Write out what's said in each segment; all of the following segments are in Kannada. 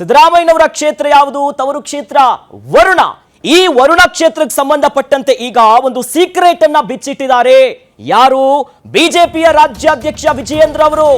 ಸಿದ್ದರಾಮಯ್ಯನವರ ಕ್ಷೇತ್ರ ಯಾವುದು? ತವರು ಕ್ಷೇತ್ರ ವರುಣ. ಈ ವರುಣ ಕ್ಷೇತ್ರಕ್ಕೆ ಸಂಬಂಧಪಟ್ಟಂತೆ ಈಗ ಒಂದು ಸೀಕ್ರೆಟ್ ಅನ್ನ ಬಿಚ್ಚಿಟ್ಟಿದ್ದಾರೆ. ಯಾರು? ಬಿಜೆಪಿಯ ರಾಜ್ಯಾಧ್ಯಕ್ಷ ವಿಜಯೇಂದ್ರ ಅವರು.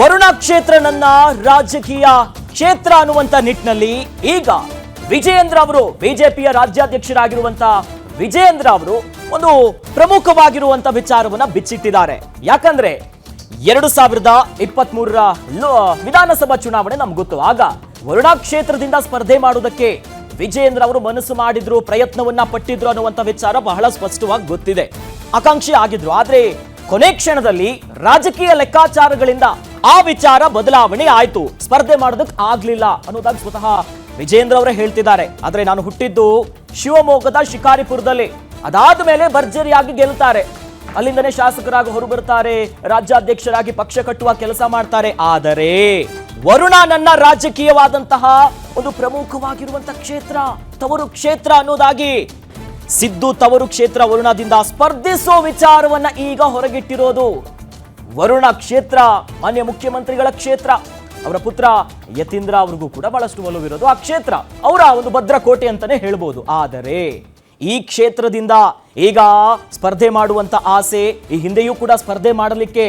ವರುಣ ಕ್ಷೇತ್ರ ನನ್ನ ರಾಜಕೀಯ ಕ್ಷೇತ್ರ ಅನ್ನುವಂತ ನಿಟ್ಟಿನಲ್ಲಿ ಈಗ ವಿಜಯೇಂದ್ರ ಅವರು, ಬಿಜೆಪಿಯ ರಾಜ್ಯಾಧ್ಯಕ್ಷರಾಗಿರುವಂತ ವಿಜಯೇಂದ್ರ ಅವರು ಒಂದು ಪ್ರಮುಖವಾಗಿರುವಂತ ವಿಚಾರವನ್ನ ಬಿಚ್ಚಿಟ್ಟಿದ್ದಾರೆ. ಯಾಕಂದ್ರೆ 2023ರ ವಿಧಾನಸಭಾ ಚುನಾವಣೆ ನಮ್ಗೆ ಗೊತ್ತು. ಆಗ ವರುಣ ಕ್ಷೇತ್ರದಿಂದ ಸ್ಪರ್ಧೆ ಮಾಡುವುದಕ್ಕೆ ವಿಜಯೇಂದ್ರ ಅವರು ಮನಸ್ಸು ಮಾಡಿದ್ರು, ಪ್ರಯತ್ನವನ್ನ ಪಟ್ಟಿದ್ರು ಅನ್ನುವಂತ ವಿಚಾರ ಬಹಳ ಸ್ಪಷ್ಟವಾಗಿ ಗೊತ್ತಿದೆ. ಆಕಾಂಕ್ಷಿ ಆಗಿದ್ರು. ಆದ್ರೆ ಕೊನೆ ಕ್ಷಣದಲ್ಲಿ ರಾಜಕೀಯ ಲೆಕ್ಕಾಚಾರಗಳಿಂದ ಆ ವಿಚಾರ ಬದಲಾವಣೆ ಆಯ್ತು. ಸ್ಪರ್ಧೆ ಮಾಡೋದಕ್ಕೆ ಆಗ್ಲಿಲ್ಲ ಅನ್ನೋದಾಗಿ ಸ್ವತಃ ವಿಜಯೇಂದ್ರ ಅವರೇ ಹೇಳ್ತಿದ್ದಾರೆ. ಆದ್ರೆ ನಾನು ಹುಟ್ಟಿದ್ದು ಶಿವಮೊಗ್ಗದ ಶಿಕಾರಿಪುರದಲ್ಲಿ. ಅದಾದ ಮೇಲೆ ಭರ್ಜರಿಯಾಗಿ ಗೆಲ್ತಾರೆ. ಅಲ್ಲಿಂದನೇ ಶಾಸಕರಾಗಿ ಹೊರ ಬರ್ತಾರೆ, ರಾಜ್ಯಾಧ್ಯಕ್ಷರಾಗಿ ಪಕ್ಷ ಕಟ್ಟುವ ಕೆಲಸ ಮಾಡ್ತಾರೆ. ಆದರೆ ವರುಣ ನನ್ನ ರಾಜಕೀಯವಾದಂತಹ ಒಂದು ಪ್ರಮುಖವಾಗಿರುವಂತಹ ಕ್ಷೇತ್ರ, ತವರು ಕ್ಷೇತ್ರ ಅನ್ನೋದಾಗಿ ಸಿದ್ದು ತವರು ಕ್ಷೇತ್ರ ವರುಣದಿಂದ ಸ್ಪರ್ಧಿಸೋ ವಿಚಾರವನ್ನ ಈಗ ಹೊರಗಿಟ್ಟಿರೋದು. ವರುಣ ಕ್ಷೇತ್ರ ಮಾನ್ಯ ಮುಖ್ಯಮಂತ್ರಿಗಳ ಕ್ಷೇತ್ರ. ಅವರ ಪುತ್ರ ಯತೀಂದ್ರ ಅವ್ರಿಗೂ ಕೂಡ ಬಹಳಷ್ಟು ಒಲವಿರೋದು ಆ ಕ್ಷೇತ್ರ, ಅವರ ಒಂದು ಭದ್ರಕೋಟೆ ಅಂತಾನೆ ಹೇಳ್ಬೋದು. ಆದರೆ ಈ ಕ್ಷೇತ್ರದಿಂದ ಈಗ ಸ್ಪರ್ಧೆ ಮಾಡುವಂತ ಆಸೆ, ಈ ಹಿಂದೆಯೂ ಕೂಡ ಸ್ಪರ್ಧೆ ಮಾಡಲಿಕ್ಕೆ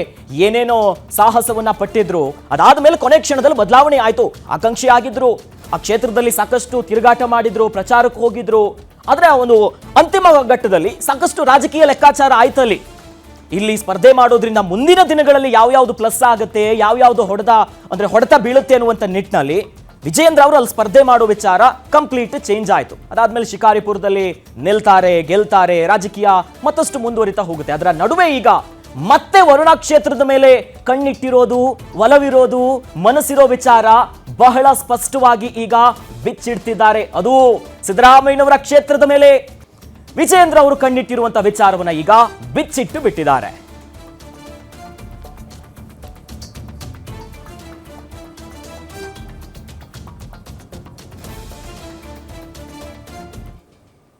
ಏನೇನೋ ಸಾಹಸವನ್ನ ಪಟ್ಟಿದ್ರು. ಅದಾದ ಮೇಲೆ ಕೊನೆ ಕ್ಷಣದಲ್ಲಿ ಬದಲಾವಣೆ ಆಯ್ತು. ಆಕಾಂಕ್ಷಿ ಆಗಿದ್ರು, ಆ ಕ್ಷೇತ್ರದಲ್ಲಿ ಸಾಕಷ್ಟು ತಿರುಗಾಟ ಮಾಡಿದ್ರು, ಪ್ರಚಾರಕ್ಕೆ ಹೋಗಿದ್ರು. ಆದ್ರೆ ಒಂದು ಅಂತಿಮ ಘಟ್ಟದಲ್ಲಿ ಸಾಕಷ್ಟು ರಾಜಕೀಯ ಲೆಕ್ಕಾಚಾರ ಆಯ್ತಲ್ಲಿ. ಇಲ್ಲಿ ಸ್ಪರ್ಧೆ ಮಾಡೋದ್ರಿಂದ ಮುಂದಿನ ದಿನಗಳಲ್ಲಿ ಯಾವ್ಯಾವ್ದು ಪ್ಲಸ್ ಆಗುತ್ತೆ, ಯಾವ್ಯಾವ್ದು ಹೊಡೆತ ಬೀಳುತ್ತೆ ಅನ್ನುವಂಥ ನಿಟ್ಟಿನಲ್ಲಿ ವಿಜಯೇಂದ್ರ ಅವರು ಅಲ್ಲಿ ಸ್ಪರ್ಧೆ ಮಾಡೋ ವಿಚಾರ ಕಂಪ್ಲೀಟ್ ಚೇಂಜ್ ಆಯ್ತು. ಅದಾದ್ಮೇಲೆ ಶಿಕಾರಿಪುರದಲ್ಲಿ ನಿಲ್ತಾರೆ, ಗೆಲ್ತಾರೆ, ರಾಜಕೀಯ ಮತ್ತಷ್ಟು ಮುಂದುವರಿತಾ ಹೋಗುತ್ತೆ. ಅದರ ನಡುವೆ ಈಗ ಮತ್ತೆ ವರುಣ ಕ್ಷೇತ್ರದ ಮೇಲೆ ಕಣ್ಣಿಟ್ಟಿರೋದು, ಒಲವಿರೋದು, ಮನಸ್ಸಿರೋ ವಿಚಾರ ಬಹಳ ಸ್ಪಷ್ಟವಾಗಿ ಈಗ ಬಿಚ್ಚಿಡ್ತಿದ್ದಾರೆ. ಅದು ಸಿದ್ದರಾಮಯ್ಯನವರ ಕ್ಷೇತ್ರದ ಮೇಲೆ ವಿಜಯೇಂದ್ರ ಅವರು ಕಣ್ಣಿಟ್ಟಿರುವಂತಹ ವಿಚಾರವನ್ನ ಈಗ ಬಿಚ್ಚಿಟ್ಟು ಬಿಟ್ಟಿದ್ದಾರೆ.